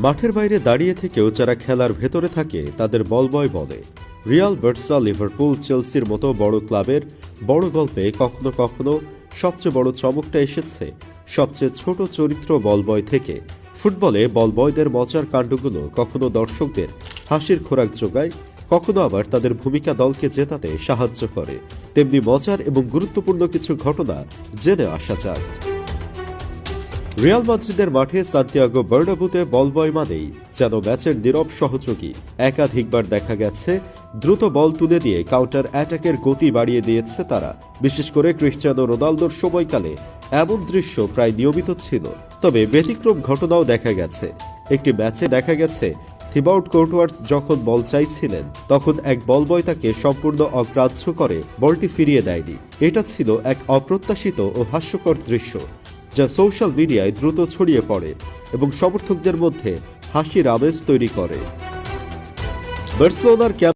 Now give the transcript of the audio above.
মাঠের বাইরে দাঁড়িয়ে থেকেও যারা খেলার ভেতরে থাকে তাদের বল বয় বলে। রিয়াল, বার্সা, লিভারপুল, চেলসির মতো বড় ক্লাবের বড় গল্পে কখনো কখনো সবচেয়ে বড় চমকটা এসেছে সবচেয়ে ছোট চরিত্র বল বয় থেকে। ফুটবলে বল বয়দের মজার কাণ্ডগুলো কখনো দর্শকদের হাসির খোরাক যোগায়, কখনো আবার তাদের ভূমিকা দলকে জেতাতে সাহায্য করে। তেমনি মজার এবং গুরুত্বপূর্ণ কিছু ঘটনা জেনে আসা যাক। রিয়াল মাদ্রিদের মাঠে সান্তিয়াগো বার্নাব্যুতে বল বয় মানেই যেন ম্যাচের নীরব সহযোগী। একাধিকবার দেখা গেছে দ্রুত বল তুলে দিয়ে কাউন্টার অ্যাটাকের গতি বাড়িয়ে দিয়েছে তারা। বিশেষ করে ক্রিশ্চিয়ানো রোনালদোর সময়কালে এমন দৃশ্য প্রায় নিয়মিত ছিল। তবে ব্যতিক্রম ঘটনাও দেখা গেছে। একটি ম্যাচে দেখা গেছে থিবাউট কোর্টওয়ার্স যখন বল চাইছিলেন তখন এক বল বয় তাকে সম্পূর্ণ অগ্রাহ্য করে বলটি ফিরিয়ে দেয়নি। এটা ছিল এক অপ্রত্যাশিত ও হাস্যকর দৃশ্য, যা সোশ্যাল মিডিয়ায় দ্রুত ছড়িয়ে পড়ে এবং সমর্থকদের মধ্যে হাসির আমেজ তৈরি করে। বার্সেলোনার